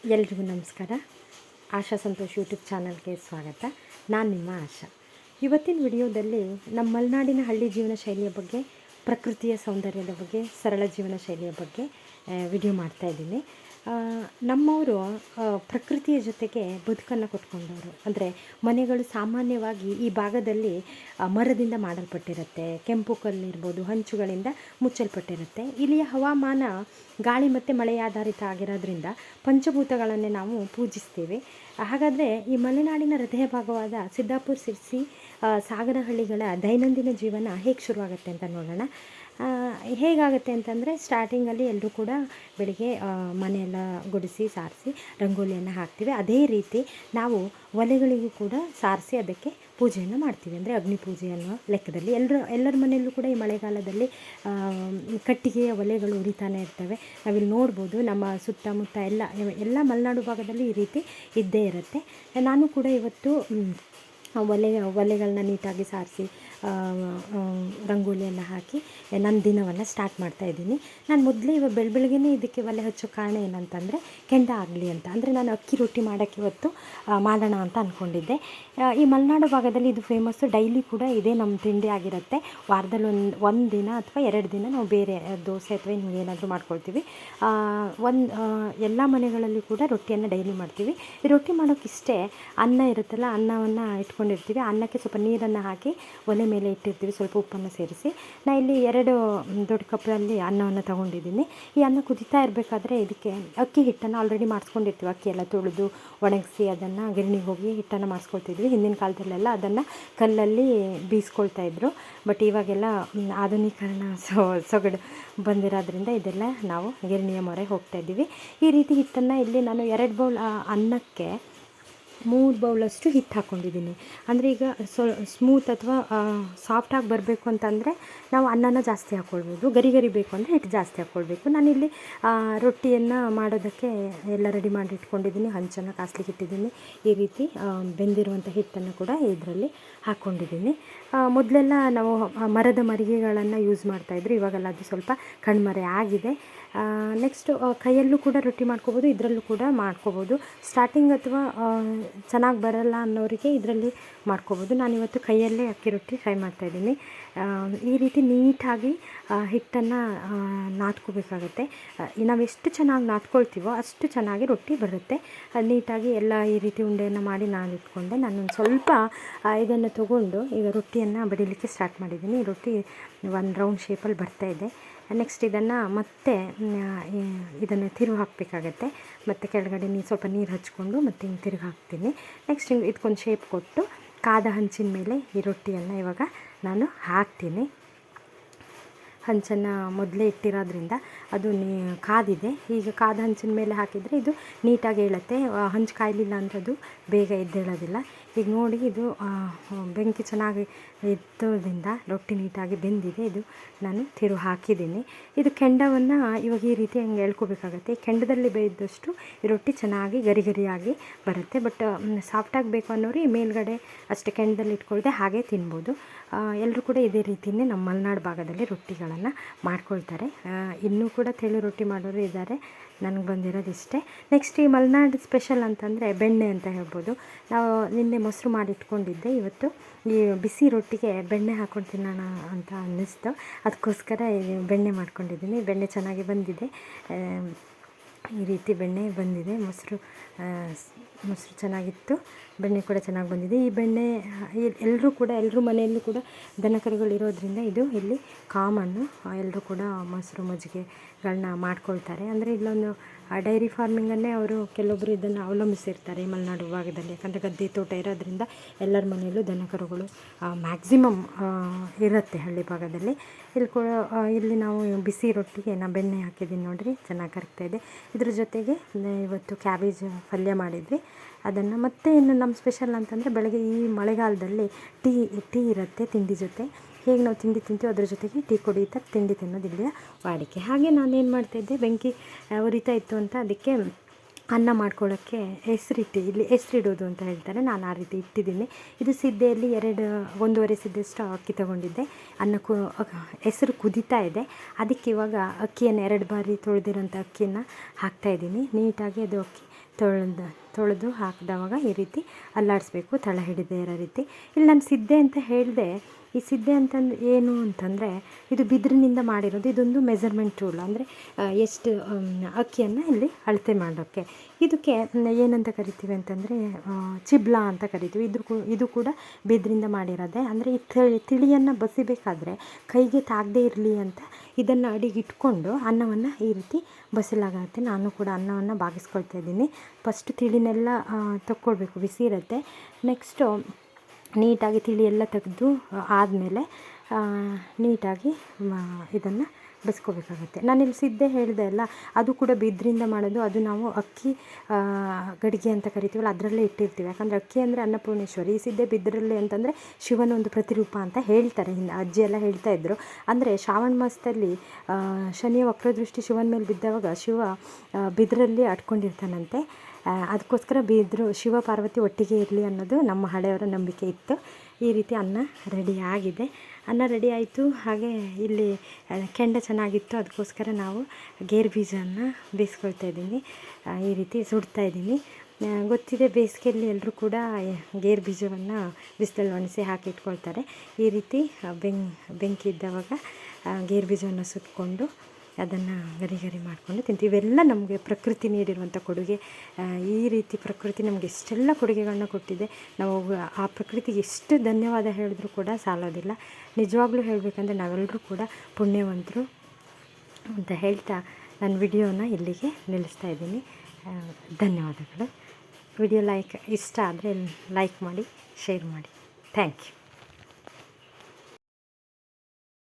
ಎಲ್ರಿಗೂ ನಮಸ್ಕಾರ. ಆಶಾ ಸಂತೋಷ್ ಯೂಟ್ಯೂಬ್ ಚಾನಲ್ಗೆ ಸ್ವಾಗತ. ನಾನು ನಿಮ್ಮ ಆಶಾ. ಇವತ್ತಿನ ವಿಡಿಯೋದಲ್ಲಿ ನಮ್ಮ ಮಲೆನಾಡಿನ ಹಳ್ಳಿ ಜೀವನ ಶೈಲಿಯ ಬಗ್ಗೆ, ಪ್ರಕೃತಿಯ ಸೌಂದರ್ಯದ ಬಗ್ಗೆ, ಸರಳ ಜೀವನ ಶೈಲಿಯ ಬಗ್ಗೆ ವಿಡಿಯೋ ಮಾಡ್ತಾಯಿದ್ದೀನಿ. ನಮ್ಮವರು ಪ್ರಕೃತಿಯ ಜೊತೆಗೆ ಬದುಕನ್ನು ಕೊಟ್ಕೊಂಡವರು. ಅಂದರೆ ಮನೆಗಳು ಸಾಮಾನ್ಯವಾಗಿ ಈ ಭಾಗದಲ್ಲಿ ಮರದಿಂದ ಮಾಡಲ್ಪಟ್ಟಿರುತ್ತೆ, ಕೆಂಪು ಕಲ್ಲಿರ್ಬೋದು, ಹಂಚುಗಳಿಂದ ಮುಚ್ಚಲ್ಪಟ್ಟಿರುತ್ತೆ. ಇಲ್ಲಿಯ ಹವಾಮಾನ ಗಾಳಿ ಮತ್ತು ಮಳೆ ಆಧಾರಿತ ಆಗಿರೋದ್ರಿಂದ ಪಂಚಭೂತಗಳನ್ನೇ ನಾವು ಪೂಜಿಸ್ತೀವಿ. ಹಾಗಾದರೆ ಈ ಮಲೆನಾಡಿನ ಹೃದಯ ಭಾಗವಾದ ಸಿದ್ದಾಪುರ, ಸಿರ್ಸಿ, ಸಾಗರಹಳ್ಳಿಗಳ ದೈನಂದಿನ ಜೀವನ ಹೇಗೆ ಶುರುವಾಗುತ್ತೆ ಅಂತ ನೋಡೋಣ. ಹೇಗಾಗುತ್ತೆ ಅಂತಂದರೆ, ಸ್ಟಾರ್ಟಿಂಗಲ್ಲಿ ಎಲ್ಲರೂ ಕೂಡ ಬೆಳಿಗ್ಗೆ ಮನೆಯೆಲ್ಲ ಗುಡಿಸಿ ಸಾರಿಸಿ ರಂಗೋಲಿಯನ್ನು ಹಾಕ್ತೀವಿ. ಅದೇ ರೀತಿ ನಾವು ಒಲೆಗಳಿಗೂ ಕೂಡ ಸಾರಿಸಿ ಅದಕ್ಕೆ ಪೂಜೆಯನ್ನು ಮಾಡ್ತೀವಿ. ಅಂದರೆ ಅಗ್ನಿ ಪೂಜೆ ಅನ್ನೋ ಲೆಕ್ಕದಲ್ಲಿ ಎಲ್ಲರ ಮನೆಯಲ್ಲೂ ಕೂಡ ಈ ಮಳೆಗಾಲದಲ್ಲಿ ಕಟ್ಟಿಗೆಯ ಒಲೆಗಳು ಉರಿತಾನೆ ಇರ್ತವೆ. ನಾವಿಲ್ಲಿ ನೋಡ್ಬೋದು, ನಮ್ಮ ಸುತ್ತಮುತ್ತ ಎಲ್ಲ ಮಲೆನಾಡು ಭಾಗದಲ್ಲಿ ಈ ರೀತಿ ಇದ್ದೇ ಇರುತ್ತೆ. ನಾನು ಕೂಡ ಇವತ್ತು ಒಲೆಗಳನ್ನ ನೀಟಾಗಿ ಸಾರಿಸಿ ರಂಗೋಲಿಯನ್ನು ಹಾಕಿ ನನ್ನ ದಿನವನ್ನು ಸ್ಟಾರ್ಟ್ ಮಾಡ್ತಾಯಿದ್ದೀನಿ. ನಾನು ಮೊದಲೇ ಬೆಳಗ್ಗೆನೇ ಇದಕ್ಕೆ ಒಲೆ ಹಚ್ಚೋ ಕಾರಣ ಏನಂತಂದರೆ, ಕೆಂಡ ಆಗಲಿ ಅಂತ. ಅಂದರೆ ನಾನು ಅಕ್ಕಿ ರೊಟ್ಟಿ ಮಾಡೋಕ್ಕೆ ಇವತ್ತು ಮಾಡೋಣ ಅಂತ ಅಂದ್ಕೊಂಡಿದ್ದೆ. ಈ ಮಲೆನಾಡು ಭಾಗದಲ್ಲಿ ಇದು ಫೇಮಸ್ಸು. ಡೈಲಿ ಕೂಡ ಇದೇ ನಮ್ಮ ತಿಂಡಿ ಆಗಿರುತ್ತೆ. ವಾರದಲ್ಲಿ ಒಂದು ದಿನ ಅಥವಾ 2 ದಿನ ನಾವು ಬೇರೆ ದೋಸೆ ಅಥವಾ ಹಿಂಗೇನಾದರೂ ಮಾಡ್ಕೊಳ್ತೀವಿ. ಎಲ್ಲ ಮನೆಗಳಲ್ಲಿ ಕೂಡ ರೊಟ್ಟಿಯನ್ನು ಡೈಲಿ ಮಾಡ್ತೀವಿ. ಈ ರೊಟ್ಟಿ ಮಾಡೋಕ್ಕಿಷ್ಟೇ ಅನ್ನ ಇರುತ್ತಲ್ಲ, ಅನ್ನವನ್ನು ಇಟ್ಕೊಂಡಿರ್ತೀವಿ. ಅನ್ನಕ್ಕೆ ಸ್ವಲ್ಪ ನೀರನ್ನು ಹಾಕಿ ಒಲೆ ಮೇಲೆ ಇಟ್ಟಿರ್ತೀವಿ, ಸ್ವಲ್ಪ ಉಪ್ಪನ್ನು ಸೇರಿಸಿ. ನಾನು ಇಲ್ಲಿ 2 ದೊಡ್ಡ ಕಪ್ಪಲ್ಲಿ ಅನ್ನವನ್ನು ತೊಗೊಂಡಿದ್ದೀನಿ. ಈ ಅನ್ನ ಕುದೀತಾ ಇರಬೇಕಾದ್ರೆ ಇದಕ್ಕೆ ಅಕ್ಕಿ ಹಿಟ್ಟನ್ನು ಆಲ್ರೆಡಿ ಮಾಡಿಸ್ಕೊಂಡಿರ್ತೀವಿ. ಅಕ್ಕಿ ಎಲ್ಲ ತೊಳೆದು ಒಣಗಿಸಿ ಅದನ್ನು ಗಿರಣಿಗೆ ಹೋಗಿ ಹಿಟ್ಟನ್ನು ಮಾಡಿಸ್ಕೊಳ್ತಿದ್ವಿ. ಹಿಂದಿನ ಕಾಲದಲ್ಲೆಲ್ಲ ಅದನ್ನು ಕಲ್ಲಲ್ಲಿ ಬೀಸ್ಕೊಳ್ತಾಯಿದ್ರು. ಬಟ್ ಇವಾಗೆಲ್ಲ ಆಧುನೀಕರಣ ಸೊಗಡು ಬಂದಿರೋದ್ರಿಂದ ಇದೆಲ್ಲ ನಾವು ಗಿರಣಿಯ ಮೊರೆ ಹೋಗ್ತಾಯಿದ್ದೀವಿ. ಈ ರೀತಿ ಹಿಟ್ಟನ್ನು ಇಲ್ಲಿ ನಾನು 2 ಬೌಲ್ ಅನ್ನಕ್ಕೆ 3 ಬೌಲಷ್ಟು ಹಿಟ್ಟು ಹಾಕ್ಕೊಂಡಿದ್ದೀನಿ. ಅಂದರೆ ಈಗ ಸ್ಮೂತ್ ಅಥವಾ ಸಾಫ್ಟಾಗಿ ಬರಬೇಕು ಅಂತಂದರೆ ನಾವು ಅನ್ನನ ಜಾಸ್ತಿ ಹಾಕ್ಕೊಳ್ಬೋದು. ಗರಿ ಬೇಕು ಅಂದರೆ ಹಿಟ್ಟು ಜಾಸ್ತಿ ಹಾಕ್ಕೊಳ್ಬೇಕು. ನಾನಿಲ್ಲಿ ರೊಟ್ಟಿಯನ್ನು ಮಾಡೋದಕ್ಕೆ ಎಲ್ಲ ರೆಡಿ ಮಾಡಿ ಇಟ್ಕೊಂಡಿದ್ದೀನಿ. ಹಂಚನ್ನು ಕಾಸ್ಲಿಕ್ಕೆ ಇಟ್ಟಿದ್ದೀನಿ. ಈ ರೀತಿ ಬೆಂದಿರುವಂಥ ಹಿಟ್ಟನ್ನು ಕೂಡ ಇದರಲ್ಲಿ ಹಾಕ್ಕೊಂಡಿದ್ದೀನಿ. ಮೊದಲೆಲ್ಲ ನಾವು ಮರದ ಮರಿಗೆಗಳನ್ನು ಯೂಸ್ ಮಾಡ್ತಾಯಿದ್ರು. ಇವಾಗೆಲ್ಲ ಅದು ಸ್ವಲ್ಪ ಕಣ್ಮರೆ ಆಗಿದೆ. ನೆಕ್ಸ್ಟು ಕೈಯಲ್ಲೂ ಕೂಡ ರೊಟ್ಟಿ ಮಾಡ್ಕೋಬೋದು, ಇದರಲ್ಲೂ ಕೂಡ ಮಾಡ್ಕೋಬೋದು. ಸ್ಟಾರ್ಟಿಂಗ್ ಅಥವಾ ಚೆನ್ನಾಗಿ ಬರಲ್ಲ ಅನ್ನೋರಿಗೆ ಇದರಲ್ಲಿ ಮಾಡ್ಕೋಬೋದು. ನಾನಿವತ್ತು ಕೈಯಲ್ಲೇ ಅಕ್ಕಿ ರೊಟ್ಟಿ ಟ್ರೈ ಮಾಡ್ತಾಯಿದ್ದೀನಿ. ಈ ರೀತಿ ನೀಟಾಗಿ ಹಿಟ್ಟನ್ನು ನಾದ್ಕೋಬೇಕಾಗತ್ತೆ. ನಾವು ಎಷ್ಟು ಚೆನ್ನಾಗಿ ನಾದ್ಕೊಳ್ತೀವೋ ಅಷ್ಟು ಚೆನ್ನಾಗಿ ರೊಟ್ಟಿ ಬರುತ್ತೆ. ನೀಟಾಗಿ ಎಲ್ಲ ಈ ರೀತಿ ಉಂಡೆಯನ್ನು ಮಾಡಿ ನಾನಿಟ್ಕೊಂಡೆ. ನಾನೊಂದು ಸ್ವಲ್ಪ ಇದನ್ನು ತೊಗೊಂಡು ಈಗ ರೊಟ್ಟಿಯನ್ನು ಬಡಿಲಿಕ್ಕೆ ಸ್ಟಾರ್ಟ್ ಮಾಡಿದ್ದೀನಿ. ರೊಟ್ಟಿ ಒಂದು ರೌಂಡ್ ಶೇಪಲ್ಲಿ ಬರ್ತಾಯಿದೆ. ನೆಕ್ಸ್ಟ್ ಮತ್ತೆ ಇದನ್ನು ತಿರುವು ಹಾಕಬೇಕಾಗತ್ತೆ. ಮತ್ತು ಕೆಳಗಡೆ ಸ್ವಲ್ಪ ನೀರು ಹಚ್ಕೊಂಡು ಮತ್ತೆ ಹಿಂಗೆ ತಿರುಗಿ ಹಾಕ್ತೀನಿ. ನೆಕ್ಸ್ಟ್ ಹಿಂಗೆ ಇದಕ್ಕೊಂದು ಶೇಪ್ ಕೊಟ್ಟು ಕಾದ ಹಂಚಿನ ಮೇಲೆ ಈ ರೊಟ್ಟಿಯನ್ನು ಇವಾಗ ನಾನು ಹಾಕ್ತೀನಿ. ಹಂಚನ್ನು ಮೊದಲೇ ಇಟ್ಟಿರೋದ್ರಿಂದ ಅದು ಕಾದಿದೆ. ಈಗ ಕಾದ ಹಂಚಿನ ಮೇಲೆ ಹಾಕಿದರೆ ಇದು ನೀಟಾಗಿ ಹೇಳುತ್ತೆ. ಹಂಚು ಕಾಯಲಿಲ್ಲ ಅಂದರೆ ಅದು ಬೇಗ ಎದ್ದೇಳೋದಿಲ್ಲ. ಈಗ ನೋಡಿ, ಇದು ಬೆಂಕಿ ಚೆನ್ನಾಗಿ ಇದ್ದೋದ್ರಿಂದ ರೊಟ್ಟಿ ನೀಟಾಗಿ ಬೆಂದಿದೆ. ಇದು ನಾನು ತಿರುವು ಹಾಕಿದ್ದೀನಿ. ಇದು ಕೆಂಡವನ್ನು ಇವಾಗ ಈ ರೀತಿ ಹಂಗೆ ಎಳ್ಕೊಬೇಕಾಗತ್ತೆ. ಈ ಕೆಂಡದಲ್ಲಿ ಬೇಯಿದಷ್ಟು ಈ ರೊಟ್ಟಿ ಚೆನ್ನಾಗಿ ಗರಿಯಾಗಿ ಬರುತ್ತೆ. ಬಟ್ ಸಾಫ್ಟಾಗಿ ಬೇಕು ಅನ್ನೋರು ಈ ಮೇಲ್ಗಡೆ ಅಷ್ಟೇ ಕೆಂಡದಲ್ಲಿ ಇಟ್ಕೊಳ್ದೆ ಹಾಗೆ ತಿನ್ಬೋದು. ಎಲ್ಲರೂ ಕೂಡ ಇದೇ ರೀತಿಯೇ ನಮ್ಮ ಮಲೆನಾಡು ಭಾಗದಲ್ಲಿ ರೊಟ್ಟಿಗಳನ್ನು ಮಾಡ್ಕೊಳ್ತಾರೆ. ಇನ್ನೂ ಕೂಡ ತೆಳು ರೊಟ್ಟಿ ಮಾಡೋರು ಇದ್ದಾರೆ. ನನಗೆ ಬಂದಿರೋದು ಇಷ್ಟೇ. ನೆಕ್ಸ್ಟ್ ಈ ಮಲೆನಾಡು ಸ್ಪೆಷಲ್ ಅಂತಂದರೆ ಬೆಣ್ಣೆ ಅಂತ ಹೇಳ್ಬೋದು. ನಾವು ನಿನ್ನೆ ಮೊಸರು ಮಾಡಿಟ್ಕೊಂಡಿದ್ದೆ. ಇವತ್ತು ಈ ಬಿಸಿ ರೊಟ್ಟಿಗೆ ಬೆಣ್ಣೆ ಹಾಕ್ಕೊಂಡು ತಿನ್ನೋಣ ಅಂತ ಅನ್ನಿಸ್ತು. ಅದಕ್ಕೋಸ್ಕರ ಬೆಣ್ಣೆ ಮಾಡ್ಕೊಂಡಿದ್ದೀನಿ. ಬೆಣ್ಣೆ ಚೆನ್ನಾಗಿ ಬಂದಿದೆ. ಈ ರೀತಿ ಬೆಣ್ಣೆ ಬಂದಿದೆ. ಮೊಸರು ಚೆನ್ನಾಗಿತ್ತು. ಬೆಣ್ಣೆ ಕೂಡ ಚೆನ್ನಾಗಿ ಬಂದಿದೆ. ಈ ಬೆಣ್ಣೆ ಎಲ್ಲರ ಮನೆಯಲ್ಲೂ ಕೂಡ ದನಕರುಗಳಿರೋದ್ರಿಂದ ಇದು ಇಲ್ಲಿ ಕಾಮನ್ನು. ಎಲ್ಲರೂ ಕೂಡ ಮೊಸರು ಮಜ್ಜಿಗೆಗಳನ್ನ ಮಾಡ್ಕೊಳ್ತಾರೆ. ಅಂದರೆ ಇಲ್ಲೊಂದು ಡೈರಿ ಫಾರ್ಮಿಂಗನ್ನೇ ಕೆಲವೊಬ್ಬರು ಇದನ್ನು ಅವಲಂಬಿಸಿರ್ತಾರೆ ಈ ಮಲೆನಾಡು ಭಾಗದಲ್ಲಿ. ಯಾಕಂದರೆ ಗದ್ದೆ ತೋಟ ಇರೋದ್ರಿಂದ ಎಲ್ಲರ ಮನೆಯಲ್ಲೂ ದನಕರುಗಳು ಮ್ಯಾಕ್ಸಿಮಮ್ ಇರುತ್ತೆ ಹಳ್ಳಿ ಭಾಗದಲ್ಲಿ. ಇಲ್ಲಿ ನಾವು ಬಿಸಿ ರೊಟ್ಟಿಗೆ ನಾನು ಬೆಣ್ಣೆ ಹಾಕಿದ್ದೀನಿ ನೋಡಿರಿ, ಚೆನ್ನಾಗಿ ಕರಗ್ತಾಯಿದೆ. ಇದ್ರ ಜೊತೆಗೆ ಇವತ್ತು ಕ್ಯಾಬೇಜ್ ಪಲ್ಯ ಮಾಡಿದ್ವಿ. ಅದನ್ನು ಮತ್ತೆ ಇನ್ನು ನಮ್ಮ ಸ್ಪೆಷಲ್ ಅಂತಂದರೆ, ಬೆಳಗ್ಗೆ ಈ ಮಳೆಗಾಲದಲ್ಲಿ ಟೀ ಇರುತ್ತೆ ತಿಂಡಿ ಜೊತೆ. ಹೇಗೆ ನಾವು ತಿಂಡಿ ತಿಂತೀವಿ ಅದ್ರ ಜೊತೆಗೆ ಟೀ ಕುಡಿಯುತ್ತಾ ತಿಂಡಿ ತಿನ್ನೋದು ಇಲ್ಲಿಯ ವಾಡಿಕೆ. ಹಾಗೆ ನಾನೇನು ಮಾಡ್ತಾಯಿದ್ದೆ, ಬೆಂಕಿ ಉರಿತಾ ಇತ್ತು ಅಂತ ಅದಕ್ಕೆ ಅನ್ನ ಮಾಡ್ಕೊಳ್ಳೋಕ್ಕೆ ಇಲ್ಲಿ ಹೆಸರಿಡೋದು ಅಂತ ಹೇಳ್ತಾರೆ. ನಾನು ಆ ರೀತಿ ಇಟ್ಟಿದ್ದೀನಿ. ಇದು ಸಿದ್ದೆಯಲ್ಲಿ 1.5 ಸಿದ್ದೆಷ್ಟು ಅಕ್ಕಿ ತೊಗೊಂಡಿದ್ದೆ. ಅನ್ನಕ್ಕೂ ಹೆಸರು ಕುದೀತಾ ಇದೆ. ಅದಕ್ಕೆ ಇವಾಗ ಅಕ್ಕಿಯನ್ನು 2 ಬಾರಿ ತೊಳೆದಿರೋಂಥ ಅಕ್ಕಿಯನ್ನು ಹಾಕ್ತಾಯಿದ್ದೀನಿ. ನೀಟಾಗಿ ಅದು ಅಕ್ಕಿ ತೊಳೆದು ಹಾಕಿದವಾಗ ಈ ರೀತಿ ಅಲ್ಲಾಡಿಸ್ಬೇಕು, ತಳ ಹಿಡಿದೇ ಇರೋ ರೀತಿ. ಇಲ್ಲಿ ನಾನು ಸಿದ್ದೆ ಅಂತ ಹೇಳಿದೆ. ಈ ಸಿದ್ದೆ ಅಂತಂದ್ರೆ ಏನು ಅಂತಂದರೆ, ಇದು ಬಿದಿರಿನಿಂದ ಮಾಡಿರೋದು. ಇದೊಂದು ಮೆಜರ್ಮೆಂಟ್ ಟೂಲ್, ಅಂದರೆ ಎಷ್ಟು ಅಕ್ಕಿಯನ್ನು ಇಲ್ಲಿ ಅಳತೆ ಮಾಡೋಕ್ಕೆ. ಇದಕ್ಕೆ ಏನಂತ ಕರಿತೀವಿ ಅಂತಂದರೆ ಚಿಬ್ಲ ಅಂತ ಕರಿತೀವಿ. ಇದು ಕೂಡ ಬಿದಿರಿಂದ ಮಾಡಿರೋದೆ. ಅಂದರೆ ಈ ತಿಳಿಯನ್ನು ಬಸಿಬೇಕಾದ್ರೆ ಕೈಗೆ ತಾಗದೇ ಇರಲಿ ಅಂತ ಇದನ್ನು ಅಡಿಗೆ ಇಟ್ಕೊಂಡು ಅನ್ನವನ್ನು ಈ ರೀತಿ ಬಸಲಾಗುತ್ತೆ. ನಾನು ಕೂಡ ಅನ್ನವನ್ನು ಬಾಗಿಸ್ಕೊಳ್ತಾ ಇದ್ದೀನಿ. ಫಸ್ಟು ತಿಳಿನೆಲ್ಲ ತಕ್ಕೊಳ್ಬೇಕು, ಬಿಸಿ ಇರುತ್ತೆ. ನೆಕ್ಸ್ಟು ನೀಟಾಗಿ ತಿಳಿ ಎಲ್ಲ ತೆಗೆದು ಆದಮೇಲೆ ನೀಟಾಗಿ ಇದನ್ನು ಬಸ್ಕೋಬೇಕಾಗತ್ತೆ. ನಾನಿಲ್ಲಿ ಸಿದ್ದೆ ಹೇಳಿದೆ ಅಲ್ಲ, ಅದು ಕೂಡ ಬಿದ್ರಿಂದ ಮಾಡೋದು. ಅದು ನಾವು ಅಕ್ಕಿ ಗಡಿಗೆ ಅಂತ ಕರಿತೀವಲ್ಲ, ಅದರಲ್ಲೇ ಇಟ್ಟಿರ್ತೀವಿ. ಯಾಕಂದರೆ ಅಕ್ಕಿ ಅಂದರೆ ಅನ್ನಪೂರ್ಣೇಶ್ವರಿ, ಈ ಸಿದ್ದೆ ಬಿದ್ರಲ್ಲಿ ಅಂತಂದರೆ ಶಿವನ ಒಂದು ಪ್ರತಿರೂಪ ಅಂತ ಹೇಳ್ತಾರೆ. ಅಜ್ಜಿ ಎಲ್ಲ ಹೇಳ್ತಾಯಿದ್ರು. ಅಂದರೆ ಶ್ರಾವಣ ಮಾಸದಲ್ಲಿ ಶನಿಯ ವಕ್ರದೃಷ್ಟಿ ಶಿವನ ಮೇಲೆ ಬಿದ್ದಾಗ ಶಿವ ಬಿದ್ರಲ್ಲಿ ಅಟ್ಕೊಂಡಿರ್ತಾನಂತೆ. ಅದಕ್ಕೋಸ್ಕರ ಶಿವ ಪಾರ್ವತಿ ಒಟ್ಟಿಗೆ ಇರಲಿ ಅನ್ನೋದು ನಮ್ಮ ಹಳೆಯವರ ನಂಬಿಕೆ ಇತ್ತು. ಈ ರೀತಿ ಅನ್ನ ರೆಡಿ ಆಗಿದೆ. ಅನ್ನ ರೆಡಿ ಆಯಿತು. ಹಾಗೆ ಇಲ್ಲಿ ಕೆಂಡ ಚೆನ್ನಾಗಿತ್ತು, ಅದಕ್ಕೋಸ್ಕರ ನಾವು ಗೇರು ಬೀಜವನ್ನು ಬೇಯಿಸ್ಕೊಳ್ತಾ ಇದ್ದೀನಿ. ಈ ರೀತಿ ಸುಡ್ತಾ ಇದ್ದೀನಿ. ಗೊತ್ತಿದೆ, ಬೇಸಿಗೆಯಲ್ಲಿ ಎಲ್ಲರೂ ಕೂಡ ಗೇರು ಬೀಜವನ್ನು ಬಿಸಿಲಲ್ಲಿ ಒಣಗಿಸಿ ಹಾಕಿ ಇಟ್ಕೊಳ್ತಾರೆ. ಈ ರೀತಿ ಬೆಂಕಿ ಇದ್ದವಾಗ ಗೇರು ಬೀಜವನ್ನು ಸುಟ್ಕೊಂಡು ಅದನ್ನು ಗರಿ ಮಾಡಿಕೊಂಡು ತಿಂತೀವಿ. ಇವೆಲ್ಲ ನಮಗೆ ಪ್ರಕೃತಿ ನೀಡಿರುವಂಥ ಕೊಡುಗೆ. ಈ ರೀತಿ ಪ್ರಕೃತಿ ನಮಗೆ ಎಷ್ಟೆಲ್ಲ ಕೊಡುಗೆಗಳನ್ನ ಕೊಟ್ಟಿದೆ. ನಾವು ಆ ಪ್ರಕೃತಿಗೆ ಎಷ್ಟು ಧನ್ಯವಾದ ಹೇಳಿದ್ರೂ ಕೂಡ ಸಾಲೋದಿಲ್ಲ. ನಿಜವಾಗ್ಲೂ ಹೇಳಬೇಕಂದ್ರೆ ನಾವೆಲ್ಲರೂ ಕೂಡ ಪುಣ್ಯವಂತರು ಅಂತ ಹೇಳ್ತಾ ನನ್ನ ವಿಡಿಯೋನ ಇಲ್ಲಿಗೆ ನಿಲ್ಲಿಸ್ತಾ ಇದ್ದೀನಿ. ಧನ್ಯವಾದಗಳು. ವಿಡಿಯೋ ಇಷ್ಟ ಆದರೆ ಲೈಕ್ ಮಾಡಿ, ಶೇರ್ ಮಾಡಿ. Thank you.